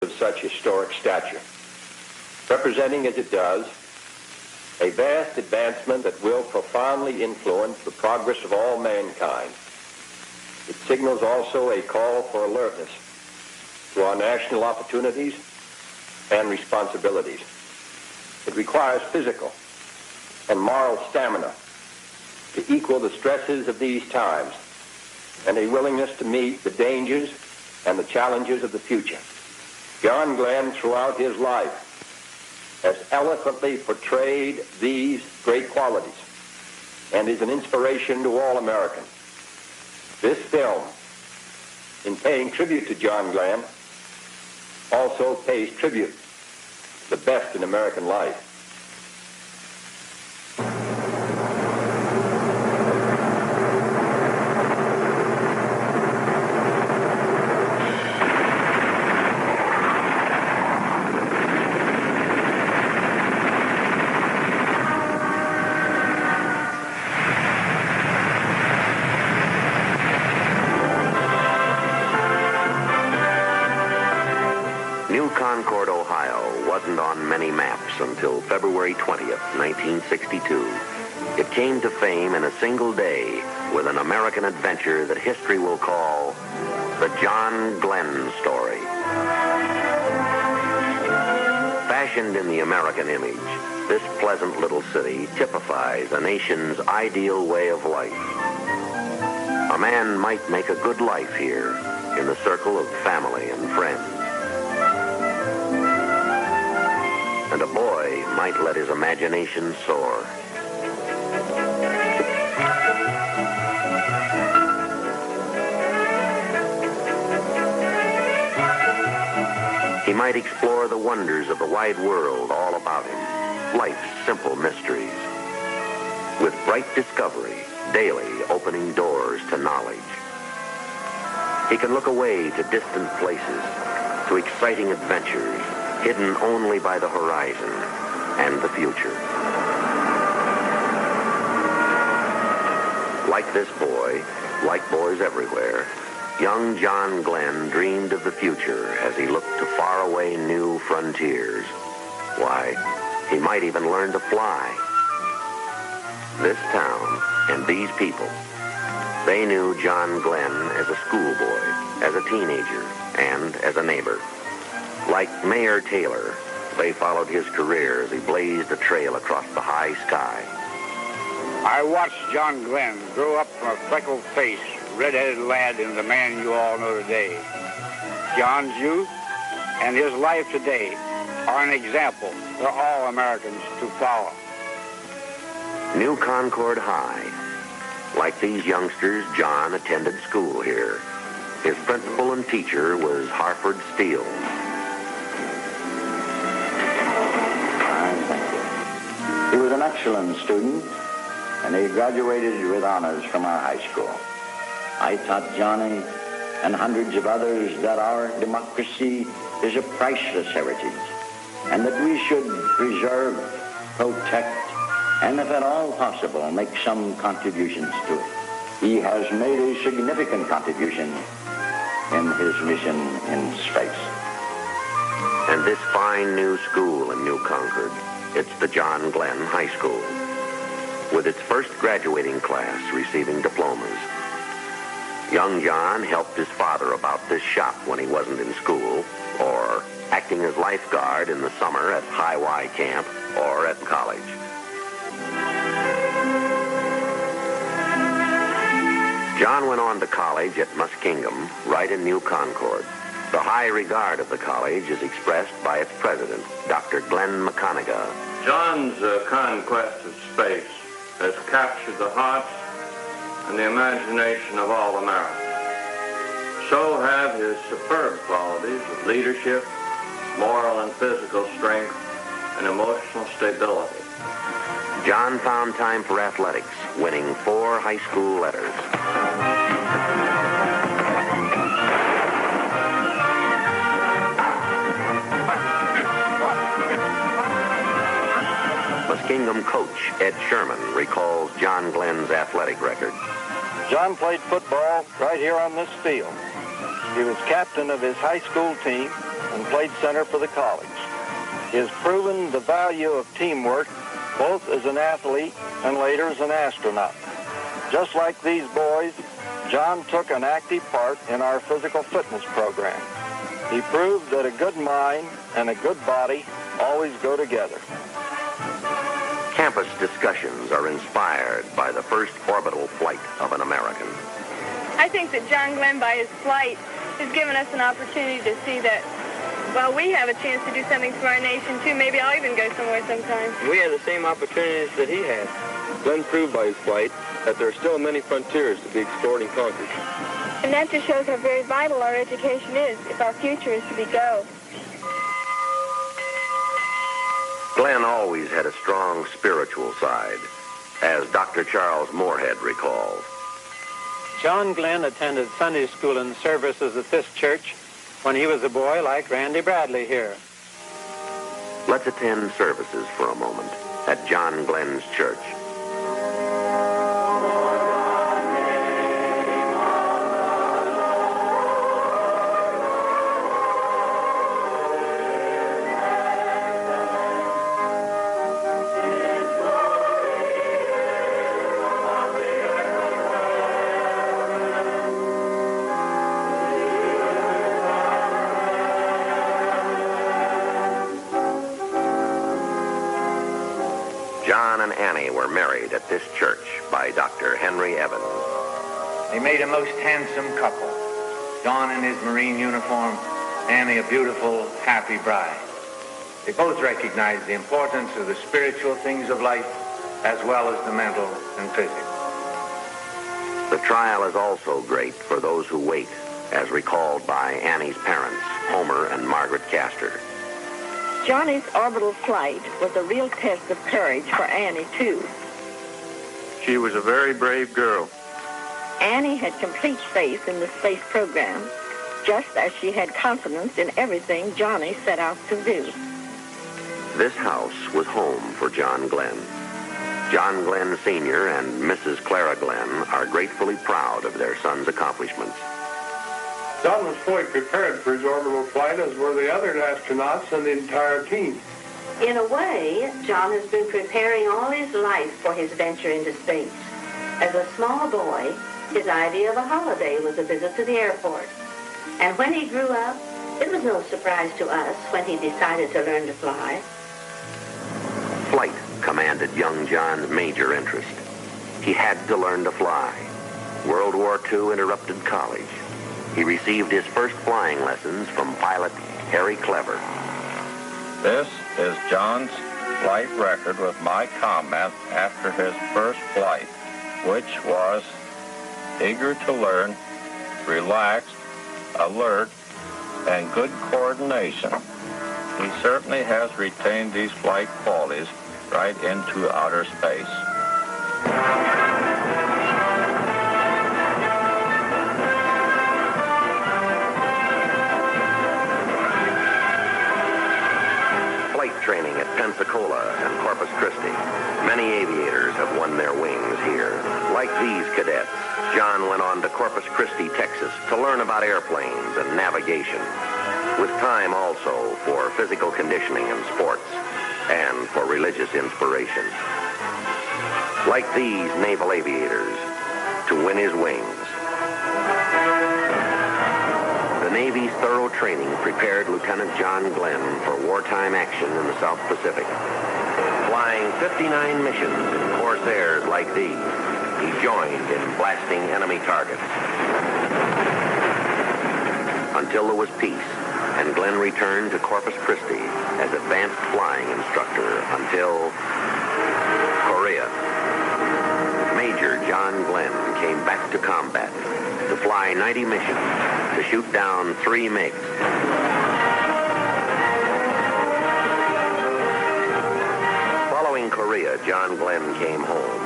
of such historic stature, representing as it does a vast advancement that will profoundly influence the progress of all mankind. It signals also a call for alertness to our national opportunities and responsibilities. It requires physical and moral stamina to equal the stresses of these times and a willingness to meet the dangers and the challenges of the future. John Glenn, throughout his life, has eloquently portrayed these great qualities and is an inspiration to all Americans. This film, in paying tribute to John Glenn, also pays tribute to the best in American life. Concord, Ohio wasn't on many maps until February 20th, 1962. It came to fame in a single day with an American adventure that history will call the John Glenn story. Fashioned in the American image, this pleasant little city typifies a nation's ideal way of life. A man might make a good life here in the circle of family and friends. And a boy might let his imagination soar. He might explore the wonders of the wide world all about him, life's simple mysteries, with bright discovery daily opening doors to knowledge. He can look away to distant places, to exciting adventures hidden only by the horizon and the future. Like this boy, like boys everywhere, young John Glenn dreamed of the future as he looked to faraway new frontiers. Why, he might even learn to fly. This town and these people, they knew John Glenn as a schoolboy, as a teenager, and as a neighbor. Like Mayor Taylor, they followed his career as he blazed a trail across the high sky. I watched John Glenn grow up from a freckled-faced, red-headed lad into the man you all know today. John's youth and his life today are an example for all Americans to follow. New Concord High. Like these youngsters, John attended school here. His principal and teacher was Harford Steele. He was an excellent student, and he graduated with honors from our high school. I taught Johnny and hundreds of others that our democracy is a priceless heritage, and that we should preserve, protect, and if at all possible, make some contributions to it. He has made a significant contribution in his mission in space. And this fine new school in New Concord, it's the John Glenn High School, with its first graduating class receiving diplomas. Young John helped his father about this shop when he wasn't in school, or acting as lifeguard in the summer at High Y Camp or at college. John went on to college at Muskingum, right in New Concord. The high regard of the college is expressed by its president, Dr. Glenn McConaughey. John's conquest of space has captured the hearts and the imagination of all Americans. So have his superb qualities of leadership, moral and physical strength, and emotional stability. John found time for athletics, winning 4 high school letters. Muskingum coach Ed Sherman recalls John Glenn's athletic record. John played football right here on this field. He was captain of his high school team and played center for the college. He has proven the value of teamwork both as an athlete and later as an astronaut. Just like these boys, John took an active part in our physical fitness program. He proved that a good mind and a good body always go together. Campus discussions are inspired by the first orbital flight of an American. I think that John Glenn, by his flight, has given us an opportunity to see that, well, we have a chance to do something for our nation, too. Maybe I'll even go somewhere sometime. We have the same opportunities that he had. Glenn proved by his flight that there are still many frontiers to be explored and conquered. And that just shows how very vital our education is if our future is to be go. Glenn always had a strong spiritual side, as Dr. Charles Moorhead recalls. John Glenn attended Sunday school and services at this church when he was a boy like Randy Bradley here. Let's attend services for a moment at John Glenn's church. John and Annie were married at this church by Dr. Henry Evans. They made a most handsome couple. John in his Marine uniform, Annie a beautiful, happy bride. They both recognized the importance of the spiritual things of life as well as the mental and physical. The trial is also great for those who wait, as recalled by Annie's parents, Homer and Margaret Castor. Johnny's orbital flight was a real test of courage for Annie, too. She was a very brave girl. Annie had complete faith in the space program, just as she had confidence in everything Johnny set out to do. This house was home for John Glenn. John Glenn Sr. and Mrs. Clara Glenn are gratefully proud of their son's accomplishments. John was fully prepared for his orbital flight, as were the other astronauts and the entire team. In a way, John has been preparing all his life for his venture into space. As a small boy, his idea of a holiday was a visit to the airport. And when he grew up, it was no surprise to us when he decided to learn to fly. Flight commanded young John's major interest. He had to learn to fly. World War II interrupted college. He received his first flying lessons from pilot Harry Clever. This is John's flight record with my comment after his first flight, which was eager to learn, relaxed, alert, and good coordination. He certainly has retained these flight qualities right into outer space. Training at Pensacola and Corpus Christi. Many aviators have won their wings here. Like these cadets, John went on to Corpus Christi, Texas to learn about airplanes and navigation, with time also for physical conditioning and sports, and for religious inspiration. Like these naval aviators, to win his wings. The Navy's thorough training prepared Lieutenant John Glenn for wartime action in the South Pacific. Flying 59 missions in Corsairs like these, he joined in blasting enemy targets. Until there was peace, and Glenn returned to Corpus Christi as advanced flying instructor until Korea. Major John Glenn came back to combat to fly 90 missions, to shoot down 3 MiGs. Following Korea, John Glenn came home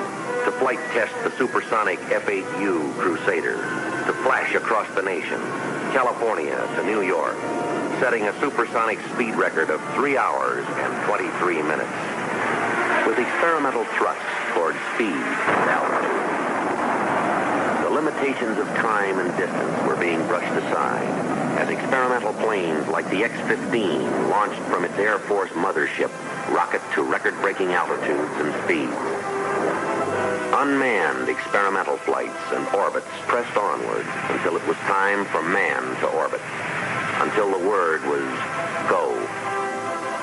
to flight test the supersonic F-8U Crusader, to flash across the nation, California to New York, setting a supersonic speed record of 3 hours and 23 minutes, with experimental thrusts toward speed and altitude. The limitations of time and distance were being brushed aside as experimental planes like the X-15 launched from its Air Force mothership rocket to record-breaking altitudes and speeds. Unmanned experimental flights and orbits pressed onward until it was time for man to orbit, until the word was go.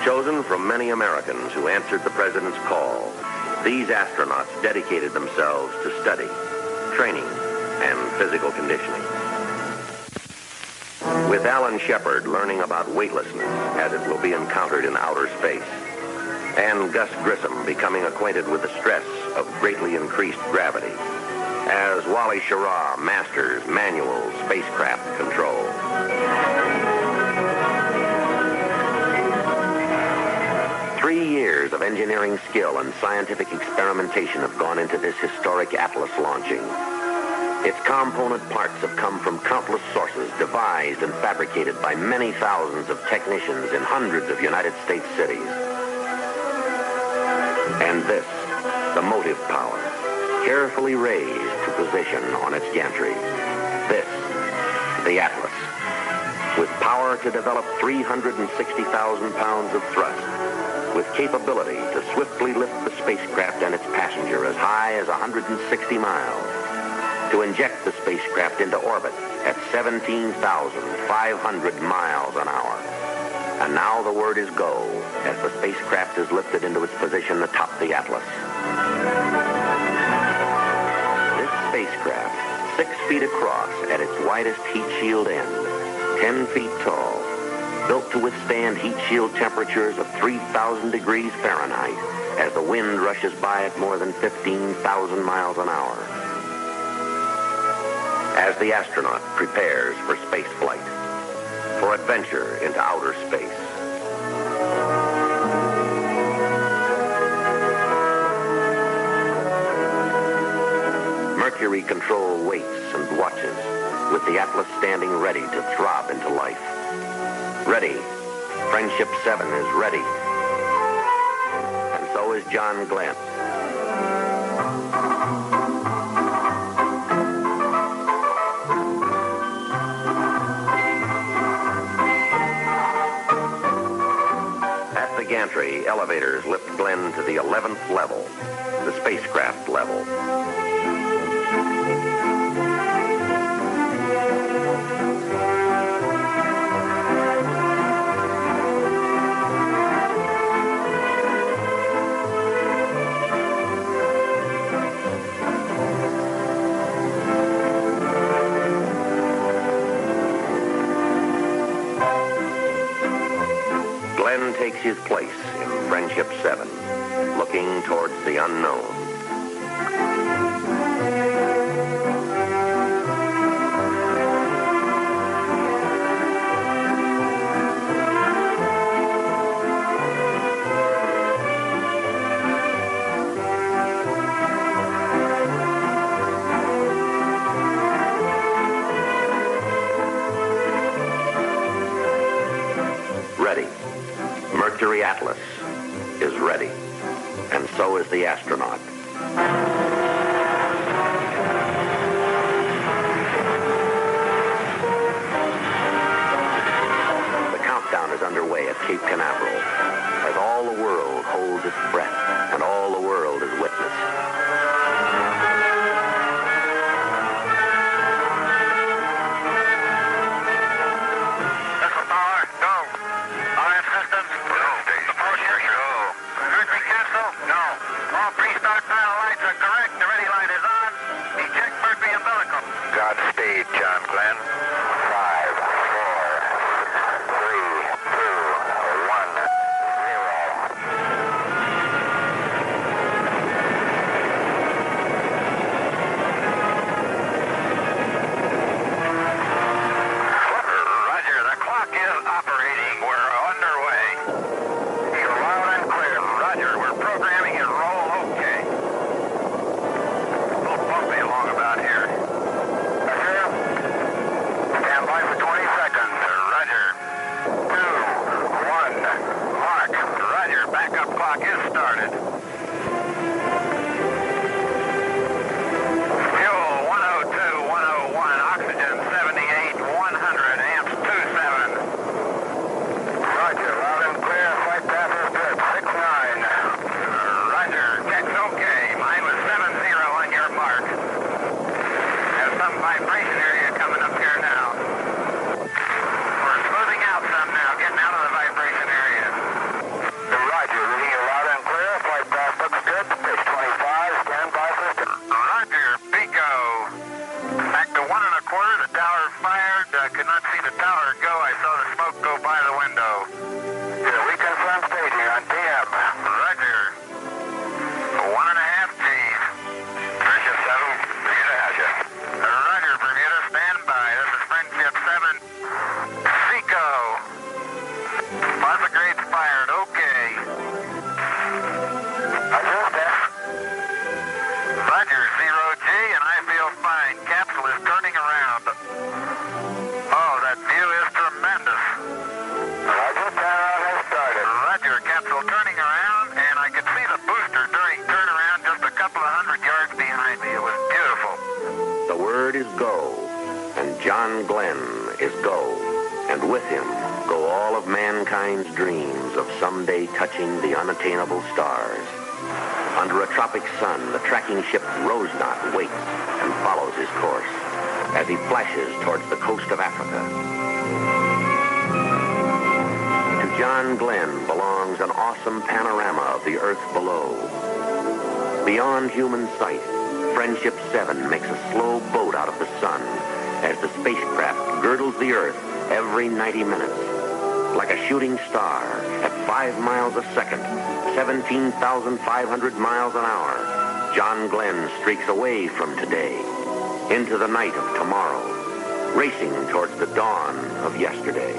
Chosen from many Americans who answered the president's call, these astronauts dedicated themselves to study, training, and physical conditioning. With Alan Shepard learning about weightlessness as it will be encountered in outer space, and Gus Grissom becoming acquainted with the stress of greatly increased gravity, as Wally Schirra masters manual spacecraft control. 3 years of engineering skill and scientific experimentation have gone into this historic Atlas launching. Its component parts have come from countless sources, devised and fabricated by many thousands of technicians in hundreds of United States cities. And this, the motive power, carefully raised to position on its gantry. This, the Atlas, with power to develop 360,000 pounds of thrust, with capability to swiftly lift the spacecraft and its passenger as high as 160 miles, to inject the spacecraft into orbit at 17,500 miles an hour. And now the word is go, as the spacecraft is lifted into its position atop the Atlas. This spacecraft, 6 feet across at its widest heat shield end, 10 feet tall, built to withstand heat shield temperatures of 3,000 degrees Fahrenheit as the wind rushes by at more than 15,000 miles an hour. As the astronaut prepares for space flight, for adventure into outer space. Mercury control waits and watches, with the Atlas standing ready to throb into life. Ready. Friendship 7 is ready. And so is John Glenn. Gantry, elevators lift Glenn to the 11th level, the spacecraft level. Glenn takes his place in Friendship 7, looking towards the unknown. Ready. Mercury Atlas is ready, and so is the astronaut. The countdown is underway at Cape Canaveral, as all the world holds its breath, and all the world is witness. Godspeed, John Glenn. 5, 4, 3, 2, 1, 0. Martha Grade's fired. Okay. Roger, 0G, and I feel fine. Capsule is turning around. Oh, that view is tremendous. Roger, turnaround has started. Roger, capsule turning around, and I could see the booster during turnaround just a couple of 100 yards behind me. It was beautiful. The word is go, and John Glenn is go, and with him go all of mankind's dreams of someday touching the unattainable stars. Under a tropic sun, the tracking ship Rosenot waits and follows his course as he flashes towards the coast of Africa. To John Glenn belongs an awesome panorama of the earth below. Beyond human sight, Friendship 7 makes a slow boat out of the sun as the spacecraft girdles the earth every 90 minutes. Like a shooting star at 5 miles a second, 17,500 miles an hour, John Glenn streaks away from today into the night of tomorrow, racing towards the dawn of yesterday.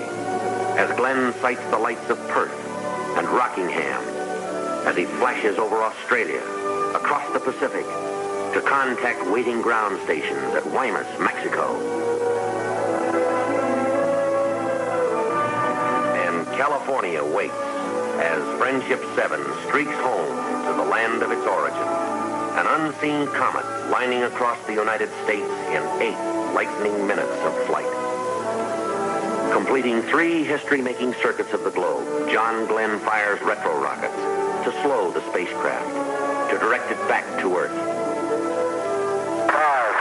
As Glenn sights the lights of Perth and Rockingham, as he flashes over Australia, across the Pacific, to contact waiting ground stations at Guaymas, Mexico. California waits as Friendship 7 streaks home to the land of its origin. An unseen comet lining across the United States in 8 lightning minutes of flight. Completing 3 history-making circuits of the globe, John Glenn fires retro rockets to slow the spacecraft, to direct it back to Earth. 5,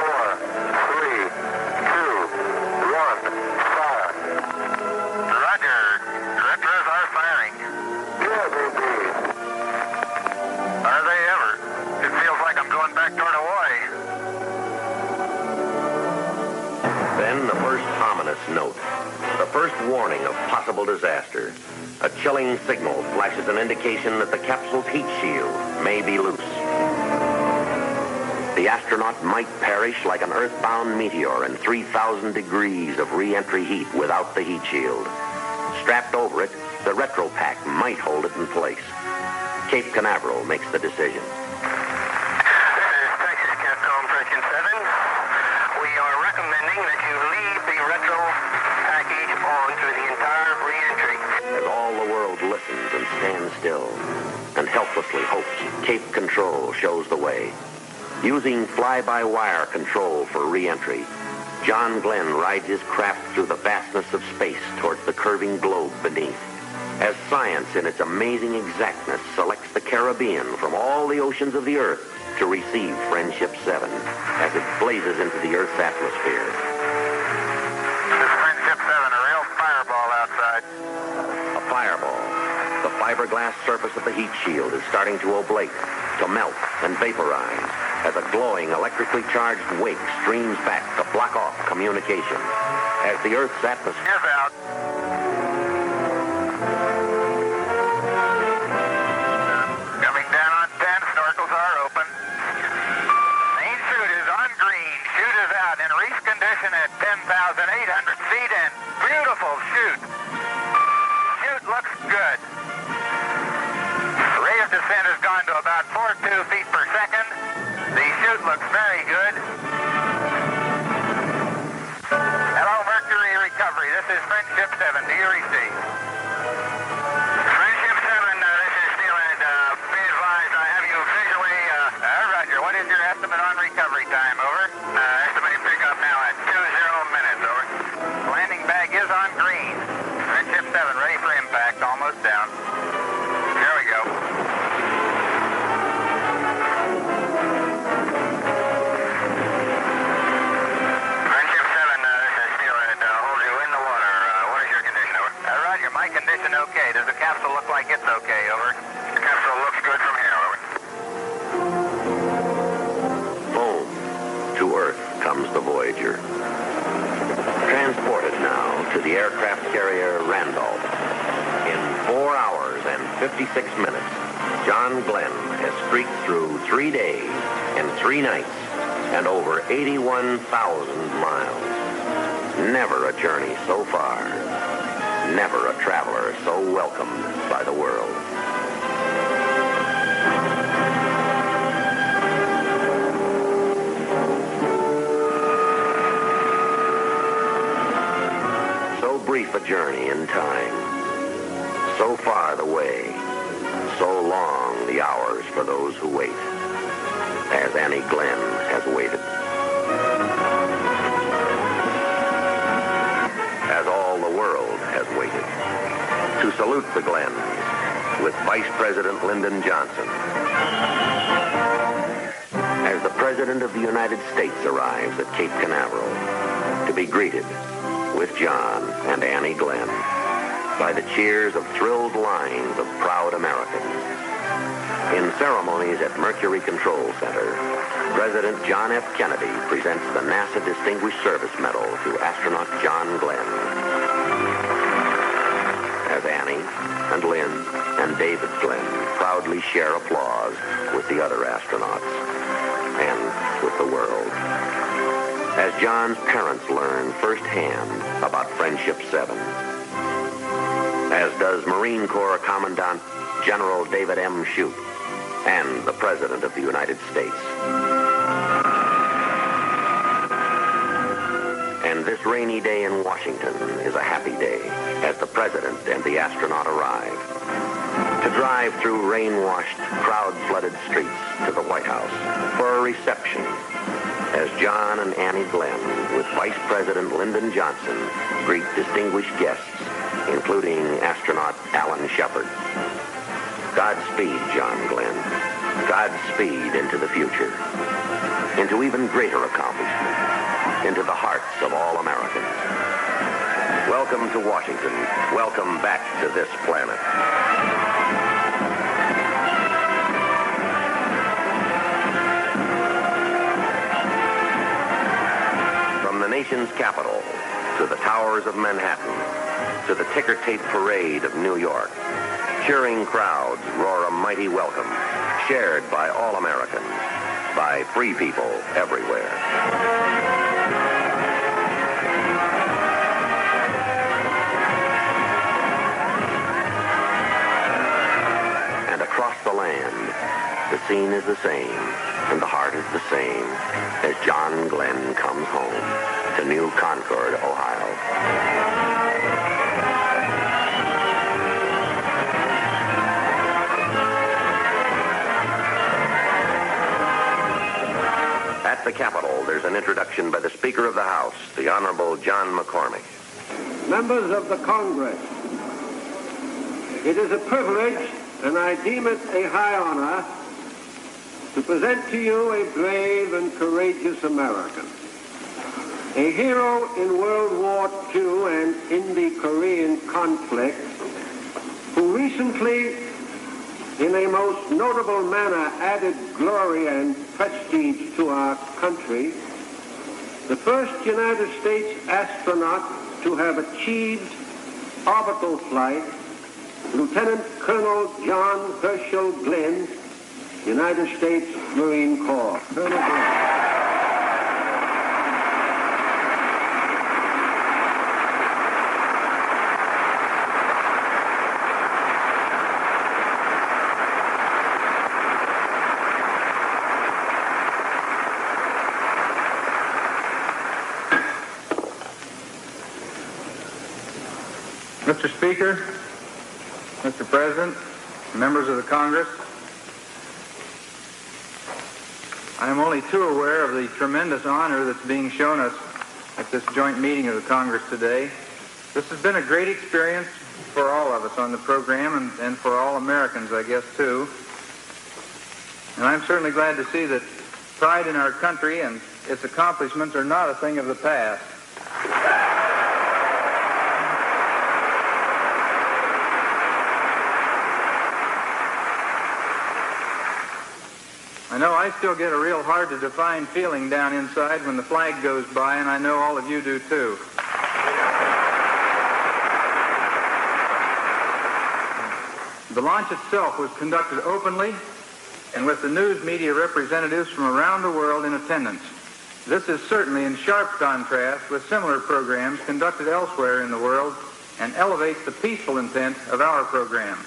4, 3, 2, 1, fire. Roger. Retros are firing. Yeah, baby. Are they ever? It feels like I'm going back toward Hawaii. Then the first ominous note, the first warning of possible disaster. A chilling signal flashes an indication that the capsule's heat shield may be loose. The astronaut might perish like an earthbound meteor in 3,000 degrees of re-entry heat without the heat shield. Strapped over it, the retro pack might hold it in place. Cape Canaveral makes the decision. This is Texas Capcom Friendship 7. We are recommending that you leave the retro package on through the entire re-entry. As all the world listens and stands still and helplessly hopes, Cape Control shows the way. Using fly-by-wire control for re-entry, John Glenn rides his craft through the vastness of space towards the curving globe beneath. As science in its amazing exactness selects the Caribbean from all the oceans of the Earth to receive Friendship 7 as it blazes into the Earth's atmosphere. This is Friendship 7, a real fireball outside. A fireball. The fiberglass surface of the heat shield is starting to oblate, to melt and vaporize as a glowing electrically charged wake streams back to block off communication. As the Earth's atmosphere is out. Coming down on 10, snorkels are open. Main chute is on green, chute is out in reef condition at 10,800 feet in. Beautiful chute. Chute looks good. Rate of descent has gone to about 42 feet per second. The chute looks very good. Hello, Mercury Recovery. This is Friendship 7. Do you receive? Friendship 7, this is Steelhead. Be advised, I have you visually. Roger. What is your estimate on recovery time? Over. Estimated pickup now at 20 minutes. Over. Landing bag is on green. Friendship 7, ready for impact. Almost down. There we go. My condition okay. Does the capsule look like it's okay? Over. The capsule looks good from here. Over. home to Earth comes the Voyager. Transported now to the aircraft carrier Randolph. In 4 hours and 56 minutes, John Glenn has streaked through 3 days and 3 nights and over 81,000 miles. Never a journey so far. never a traveler so welcomed by the world. So brief a journey in time, so far the way, so long the hours for those who wait, as Annie Glenn has waited. As all the world has waited. To salute the Glens with Vice President Lyndon Johnson. As the President of the United States arrives at Cape Canaveral to be greeted with John and Annie Glenn by the cheers of thrilled lines of proud Americans. In ceremonies at Mercury Control Center, President John F. Kennedy presents the NASA Distinguished Service Medal to astronaut John Glenn. As Annie and Lynn and David Glenn proudly share applause with the other astronauts and with the world. As John's parents learn firsthand about Friendship 7. As does Marine Corps Commandant General David M. Shute and the President of the United States. And this rainy day in Washington is a happy day as the President and the astronaut arrive to drive through rain-washed, crowd-flooded streets to the White House for a reception as John and Annie Glenn with Vice President Lyndon Johnson greet distinguished guests, including astronaut Alan Shepard. Godspeed, John Glenn. Godspeed into the future, into even greater accomplishment, into the hearts of all Americans. Welcome to Washington. Welcome back to this planet. From the nation's capital to the towers of Manhattan to the ticker tape parade of New York, cheering crowds roar a mighty welcome, shared by all Americans, by free people everywhere. And across the land, the scene is the same, and the heart is the same, as John Glenn comes home to New Concord, Ohio. At the Capitol, there's an introduction by the Speaker of the House, the Honorable John McCormick. Members of the Congress, it is a privilege, and I deem it a high honor, to present to you a brave and courageous American, a hero in World War II and in the Korean conflict, who recently, in a most notable manner, added glory and prestige to our country, the first United States astronaut to have achieved orbital flight, Lieutenant Colonel John Herschel Glenn, United States Marine Corps. Colonel Glenn. Mr. Speaker, Mr. President, members of the Congress, I am only too aware of the tremendous honor that's being shown us at this joint meeting of the Congress today. This has been a great experience for all of us on the program and for all Americans, I guess, too. And I'm certainly glad to see that pride in our country and its accomplishments are not a thing of the past. I know I still get a real hard-to-define feeling down inside when the flag goes by, and I know all of you do, too. The launch itself was conducted openly and with the news media representatives from around the world in attendance. This is certainly in sharp contrast with similar programs conducted elsewhere in the world and elevates the peaceful intent of our program.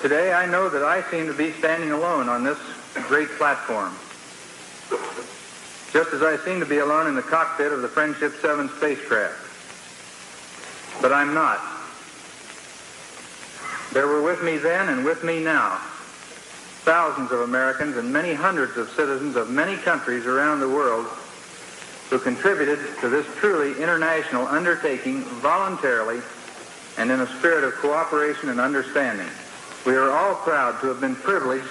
Today, I know that I seem to be standing alone on this great platform, just as I seem to be alone in the cockpit of the Friendship 7 spacecraft. But I'm not. There were with me then and with me now thousands of Americans and many hundreds of citizens of many countries around the world who contributed to this truly international undertaking voluntarily and in a spirit of cooperation and understanding. We are all proud to have been privileged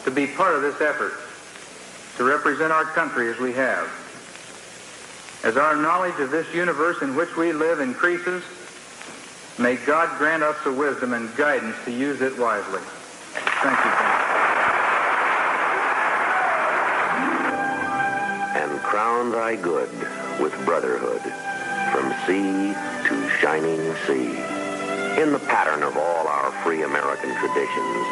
to be part of this effort, to represent our country as we have. As our knowledge of this universe in which we live increases, may God grant us the wisdom and guidance to use it wisely. Thank you. And crown thy good with brotherhood from sea to shining sea. In the pattern of all our free American traditions,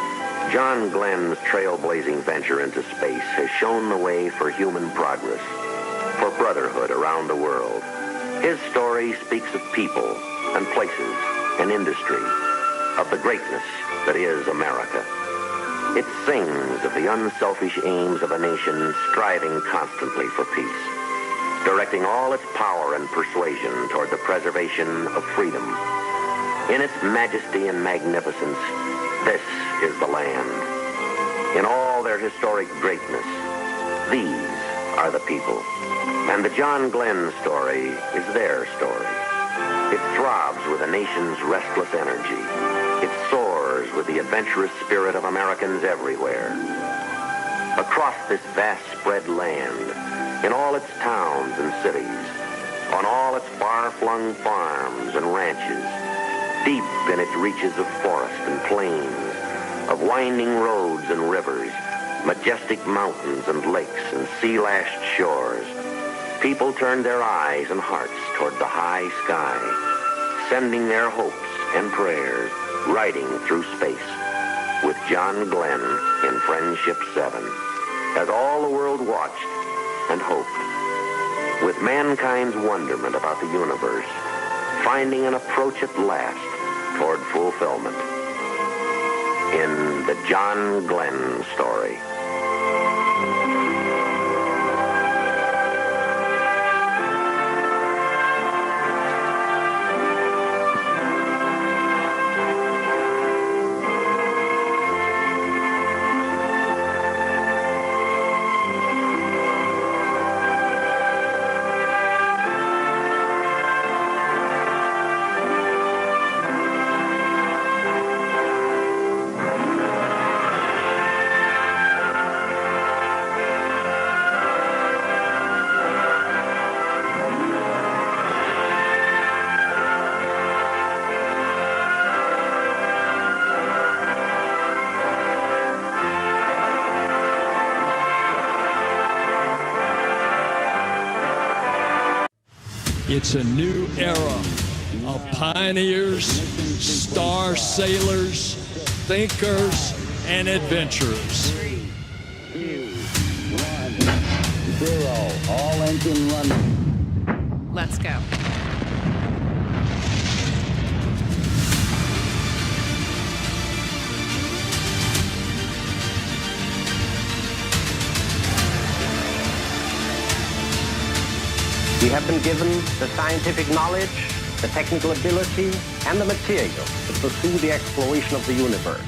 John Glenn's trailblazing venture into space has shown the way for human progress, for brotherhood around the world. His story speaks of people and places and industry, of the greatness that is America. It sings of the unselfish aims of a nation striving constantly for peace, directing all its power and persuasion toward the preservation of freedom. In its majesty and magnificence, this is the land. In all their historic greatness, these are the people. And the John Glenn story is their story. It throbs with a nation's restless energy. It soars with the adventurous spirit of Americans everywhere. Across this vast spread land, in all its towns and cities, on all its far-flung farms and ranches, deep in its reaches of forest and plains, of winding roads and rivers, majestic mountains and lakes and sea-lashed shores, people turned their eyes and hearts toward the high sky, sending their hopes and prayers, riding through space with John Glenn in Friendship 7, as all the world watched and hoped, with mankind's wonderment about the universe, finding an approach at last toward fulfillment. In the John Glenn story. It's a new era of pioneers, star sailors, thinkers, and adventurers. 3, 2, 1, 0. All engine running. Let's go. We have been given the scientific knowledge, the technical ability, and the material to pursue the exploration of the universe.